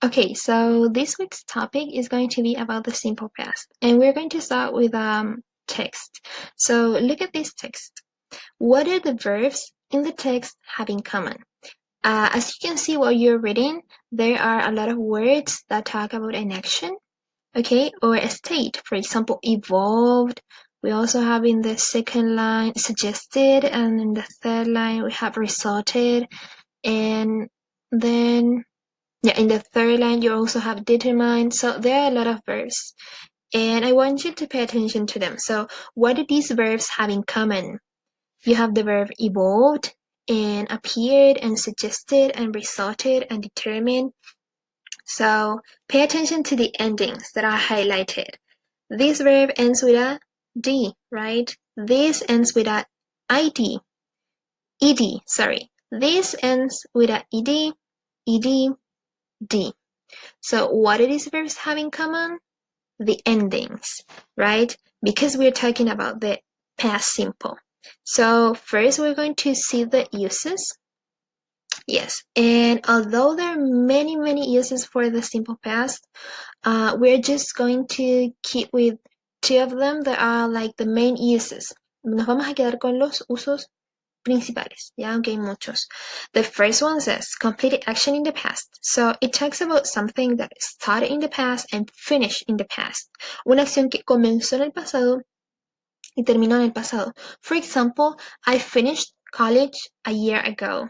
Okay, so this week's topic is going to be about the simple past, and we're going to start with text. So look at this text. What do the verbs in the text have in common? As you can see while you're reading, there are a lot of words that talk about an action, okay, or a state. For example, evolved. We also have in the second line suggested, and in the third line we have resulted, and then in the third line, you also have determined. So there are a lot of verbs. And I want you to pay attention to them. So what do these verbs have in common? You have the verb evolved and appeared and suggested and resulted and determined. So pay attention to the endings that are highlighted. This verb ends with a D, right? This ends with a ID, ed, sorry. This ends with a ed, ed, d. So what do these verbs have in common? The endings, right? Because we're talking about the past simple. So first we're going to see the uses. Yes, and although there are many uses for the simple past, we're just going to keep with two of them that are like the main uses. Nos vamos a quedar con los usos principales, ya, aunque hay muchos. The first one says completed action in the past. So it talks about something that started in the past and finished in the past. Una acción que comenzó en el pasado y terminó en el pasado. For example, I finished college a year ago.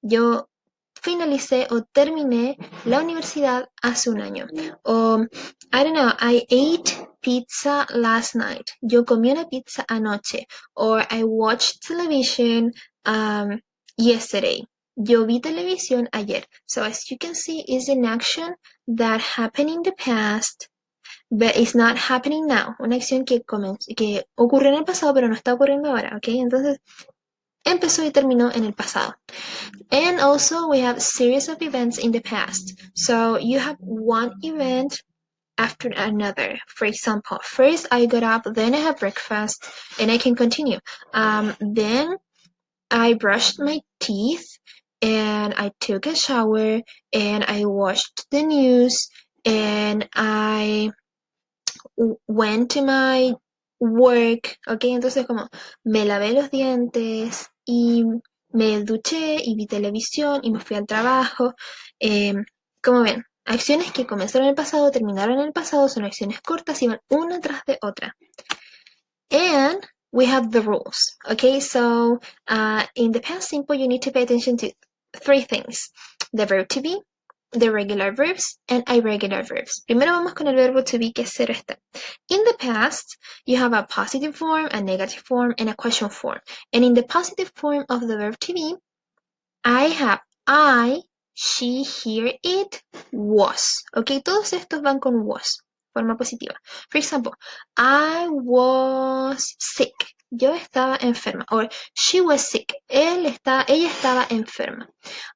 Yo finalicé o terminé la universidad hace un año. O, I don't know, I ate pizza last night. Yo comí una pizza anoche. Or I watched television yesterday. Yo vi televisión ayer. So as you can see, it's an action that happened in the past, but it's not happening now. Una acción que ocurrió en el pasado, pero no está ocurriendo ahora, ¿ok? Entonces, empezó y terminó en el pasado. And also we have series of events in the past. So you have one event after another. For example, first I got up, then I have breakfast, and I can continue. Then I brushed my teeth, and I took a shower, and I watched the news, and I went to my work, ok, entonces como me lavé los dientes y me duché y vi televisión y me fui al trabajo. Como ven, acciones que comenzaron en el pasado, terminaron en el pasado, son acciones cortas y van una tras de otra. And we have the rules, okay? So in the past simple, you need to pay attention to three things: the verb to be, the regular verbs, and irregular verbs. Primero vamos con el verbo to be, que es cero está. In the past, you have a positive form, a negative form, and a question form. And in the positive form of the verb to be, I have I, she, here, it, was. Okay, todos estos van con was, forma positiva. For example, I was sick. Yo estaba enferma. Or she was sick. Ella estaba enferma.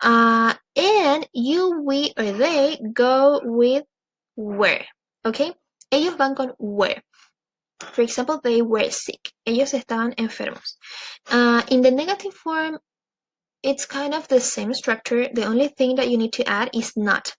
And you, we, or they go with were. Okay? Ellos van con were. For example, they were sick. Ellos estaban enfermos. In the negative form, it's kind of the same structure. The only thing that you need to add is not.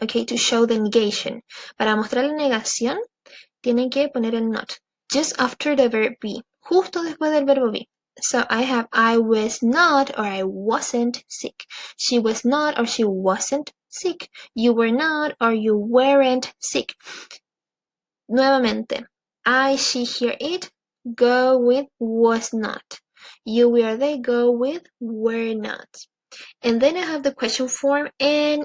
Okay, to show the negation. Para mostrar la negación, tienen que poner el not. Just after the verb be. Justo después del verbo be. So I have I was not or I wasn't sick. She was not or she wasn't sick. You were not or you weren't sick. Nuevamente, I, she, here, it, go with was not. You, we, or they go with were not. And then I have the question form, and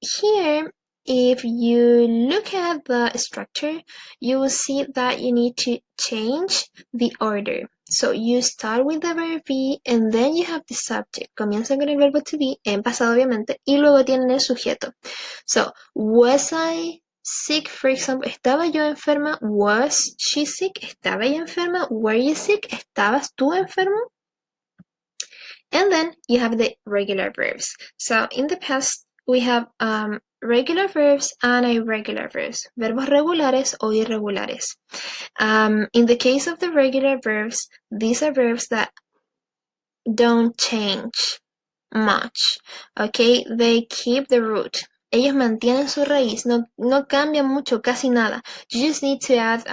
here, if you look at the structure, you will see that you need to change the order. So you start with the verb be, and then you have the subject. Comienza con el verbo to be, en pasado obviamente, y luego tienen el sujeto. So, was I sick, for example? ¿Estaba yo enferma? Was she sick? ¿Estaba ella enferma? Were you sick? ¿Estabas tú enfermo? And then you have the regular verbs. So in the past, we have regular verbs and irregular verbs. Verbos regulares o irregulares. In the case of the regular verbs, these are verbs that don't change much. Okay, they keep the root. ellos mantienen su raíz, no cambian mucho, casi nada. You just need to add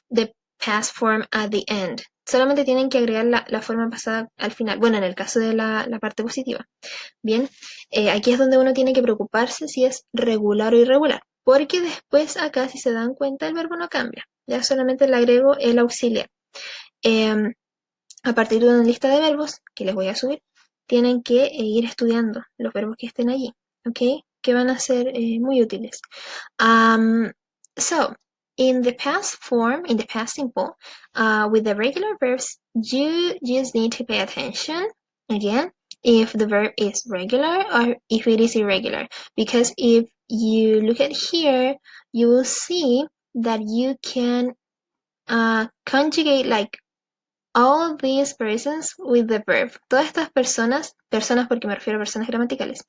the past form at the end. Solamente tienen que agregar la forma pasada al final. Bueno, en el caso de la parte positiva. Bien, aquí es donde uno tiene que preocuparse si es regular o irregular. Porque después acá, si se dan cuenta, el verbo no cambia. Ya solamente le agrego el auxiliar. Em, a partir de una lista de verbos que les voy a subir, tienen que ir estudiando los verbos que estén allí, ¿ok? Que van a ser muy útiles. So, in the past form, in the past simple, with the regular verbs, you just need to pay attention again if the verb is regular or if it is irregular. Because if you look at here, you will see that you can conjugate like all these persons with the verb. Todas estas personas porque me refiero a personas gramaticales,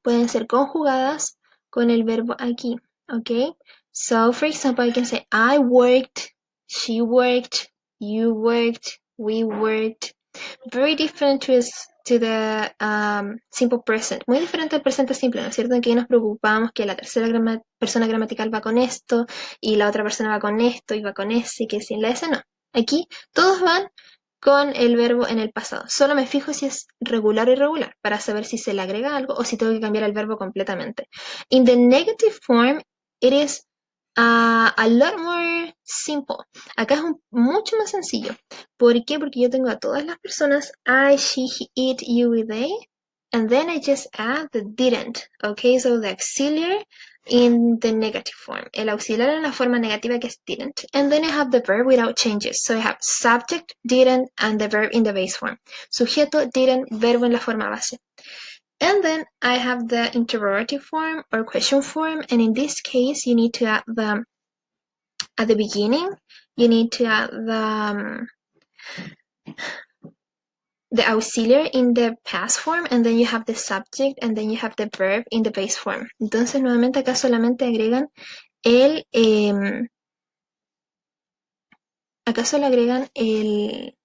pueden ser conjugadas con el verbo aquí, ¿ok? So, for example, I can say I worked, she worked, you worked, we worked. Very different to the simple present. Muy diferente al presente simple, ¿no es cierto? En que nos preocupamos que la tercera persona gramatical va con esto y la otra persona va con esto y va con ese y que sin la ese no. Aquí todos van con el verbo en el pasado. Solo me fijo si es regular o irregular para saber si se le agrega algo o si tengo que cambiar el verbo completamente. In the negative form, it is a lot more simple. Acá es mucho más sencillo. ¿Por qué? Porque yo tengo a todas las personas I, she, he, it, you y they. And then I just add the didn't. Okay, so the auxiliary in the negative form. El auxiliar en la forma negativa que es didn't. And then I have the verb without changes. So I have subject, didn't, and the verb in the base form. Sujeto, didn't, verbo en la forma base. And then I have the interrogative form or question form. And in this case, you need to add at the beginning, you need to add the auxiliary in the past form, and then you have the subject, and then you have the verb in the base form. Entonces, nuevamente acá solamente agregan el, acá solo agregan el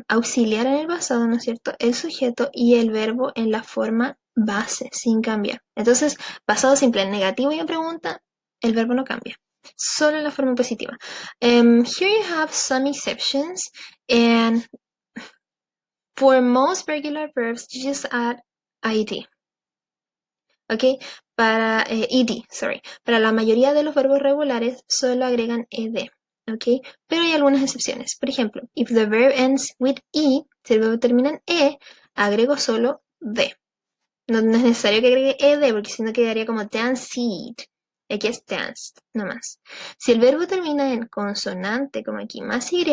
auxiliar en el pasado, ¿no es cierto? El sujeto y el verbo en la forma base, sin cambiar. Entonces, pasado simple, en negativo y en pregunta, el verbo no cambia. Solo en la forma positiva. Here you have some exceptions, and for most regular verbs, you just add id. ¿Ok? Para ed, sorry. Para la mayoría de los verbos regulares solo agregan ed. ¿Ok? Pero hay algunas excepciones. Por ejemplo, if the verb ends with e, si el verbo termina en e, agrego solo de. No, es necesario que agregue ed porque si no quedaría como danced. Aquí es danced, no más. Si el verbo termina en consonante, como aquí, más y,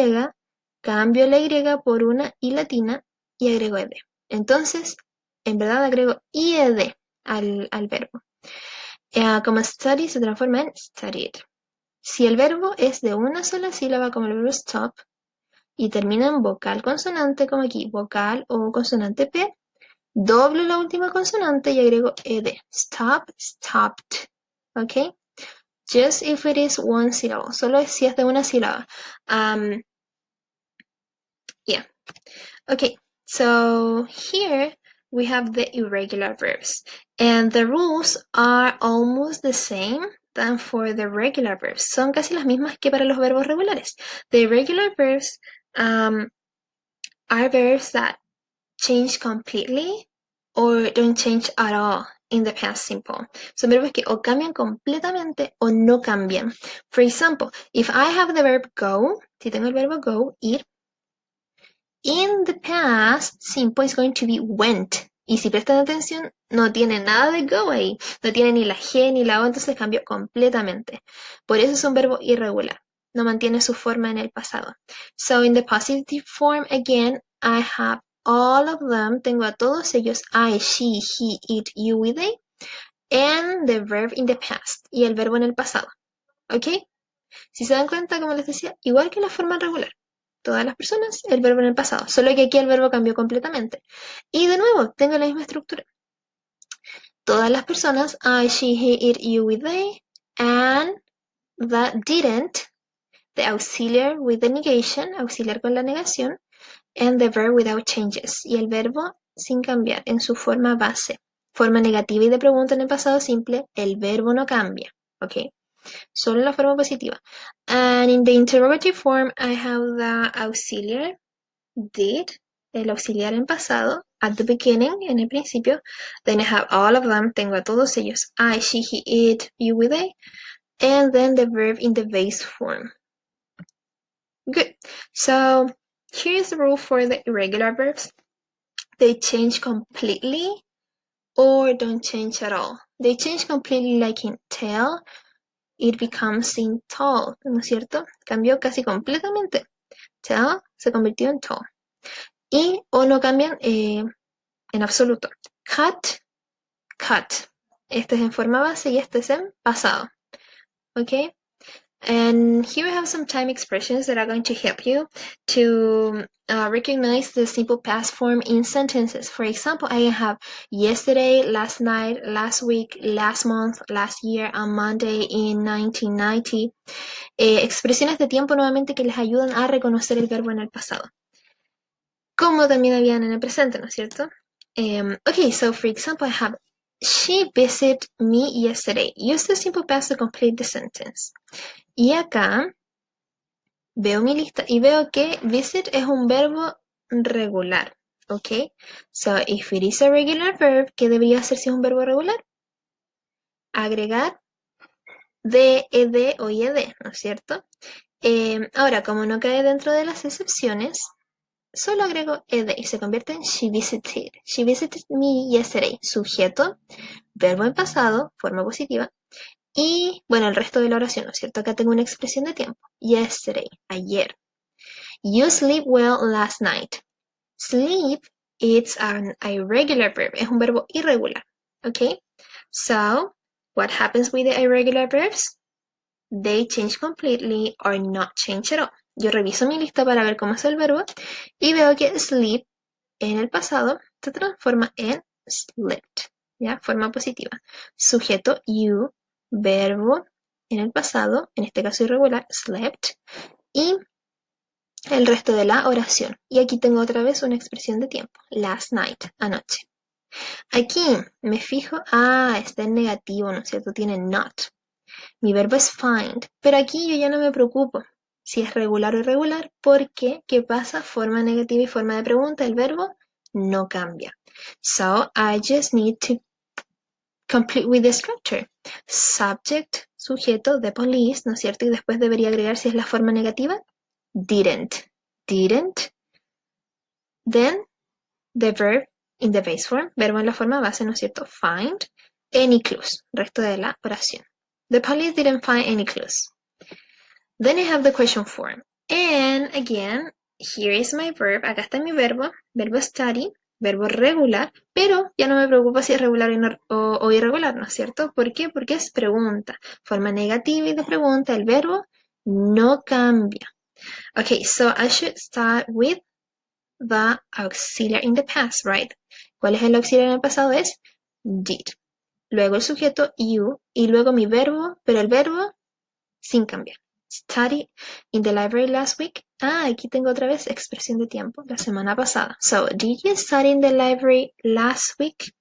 cambio la y por una i latina y agrego ed. Entonces, en verdad agrego ied al verbo. Como study se transforma en studied. Si el verbo es de una sola sílaba, como el verbo stop, y termina en vocal consonante, como aquí, vocal o consonante P, doblo la última consonante y agrego ed. Stop, stopped. ¿Ok? Just if it is one syllable. Solo si es de una sílaba. Yeah. Okay, so here we have the irregular verbs. And the rules are almost the same than for the regular verbs. Son casi las mismas que para los verbos regulares. The irregular verbs are verbs that change completely or don't change at all in the past simple. Son verbos que o cambian completamente o no cambian. For example, if I have the verb go, si tengo el verbo go, ir, in the past simple is going to be went. Y si prestan atención, no tiene nada de go ahí. No tiene ni la G ni la O, entonces cambió completamente. Por eso es un verbo irregular. No mantiene su forma en el pasado. So in the positive form, again, I have all of them. Tengo a todos ellos. I, she, he, it, you, we, they. And the verb in the past. Y el verbo en el pasado. ¿Ok? Si se dan cuenta, como les decía, igual que la forma regular. Todas las personas, el verbo en el pasado. Solo que aquí el verbo cambió completamente. Y de nuevo, tengo la misma estructura. Todas las personas, I, she, he, it, you, we, they. And that didn't, the auxiliary with the negation, auxiliar con la negación. And the verb without changes. Y el verbo sin cambiar en su forma base. Forma negativa y de pregunta en el pasado simple, el verbo no cambia. ¿Ok? Solo la forma positiva. And in the interrogative form, I have the auxiliary, did, el auxiliar en pasado, at the beginning, en el principio. Then I have all of them, tengo a todos ellos. I, she, he, it, you, we, they. And then the verb in the base form. Good. So here's the rule for the irregular verbs. They change completely or don't change at all. They change completely like in tell, it becomes in tall, ¿no es cierto? Cambió casi completamente. Tell se convirtió en tall. Y o no cambian en absoluto. Cut, cut. Este es en forma base y este es en pasado. ¿Ok? And here we have some time expressions that are going to help you to recognize the simple past form in sentences. For example, I have yesterday, last night, last week, last month, last year, on Monday in 1990. Expresiones de tiempo nuevamente que les ayudan a reconocer el verbo en el pasado. Como también habían en el presente, ¿no es cierto? Okay, so for example, I have she visited me yesterday. Use the simple past to complete the sentence. Y acá veo mi lista y veo que visit es un verbo regular, ¿ok? So, if it is a regular verb, ¿qué debería hacer si es un verbo regular? Agregar de, ed o ied, ¿no es cierto? Ahora, como no cae dentro de las excepciones, solo agrego ed y se convierte en she visited. She visited me yesterday. Sujeto, verbo en pasado, forma positiva. Y, bueno, el resto de la oración, ¿no es cierto? Acá tengo una expresión de tiempo. Yesterday, ayer. You sleep well last night. Sleep, it's an irregular verb. Es un verbo irregular. Okay? So, what happens with the irregular verbs? They change completely or not change at all. Yo reviso mi lista para ver cómo es el verbo y veo que sleep en el pasado se transforma en slept. ¿Ya? Forma positiva. Sujeto you, verbo en el pasado, en este caso irregular, slept. Y el resto de la oración. Y aquí tengo otra vez una expresión de tiempo. Last night, anoche. Aquí me fijo, está en negativo, ¿no es cierto? Tiene not. Mi verbo es find, pero aquí yo ya no me preocupo si es regular o irregular, porque ¿qué pasa? Forma negativa y forma de pregunta, el verbo no cambia. So, I just need to complete with the structure. Subject, sujeto, the police, ¿no es cierto? Y después debería agregar si es la forma negativa, didn't. Didn't. Then, the verb in the base form, verbo en la forma base, ¿no es cierto? Find any clues, resto de la oración. The police didn't find any clues. Then I have the question form. And again, here is my verb. Acá está mi verbo, verbo study, verbo regular, pero ya no me preocupa si es regular o irregular, ¿no es cierto? ¿Por qué? Porque es pregunta. Forma negativa y de pregunta, el verbo no cambia. Okay, so I should start with the auxiliary in the past, right? ¿Cuál es el auxiliar en el pasado? Es did. Luego el sujeto you y luego mi verbo, pero el verbo sin cambiar. Study in the library last week. Aquí tengo otra vez expresión de tiempo, la semana pasada. So, did you study in the library last week?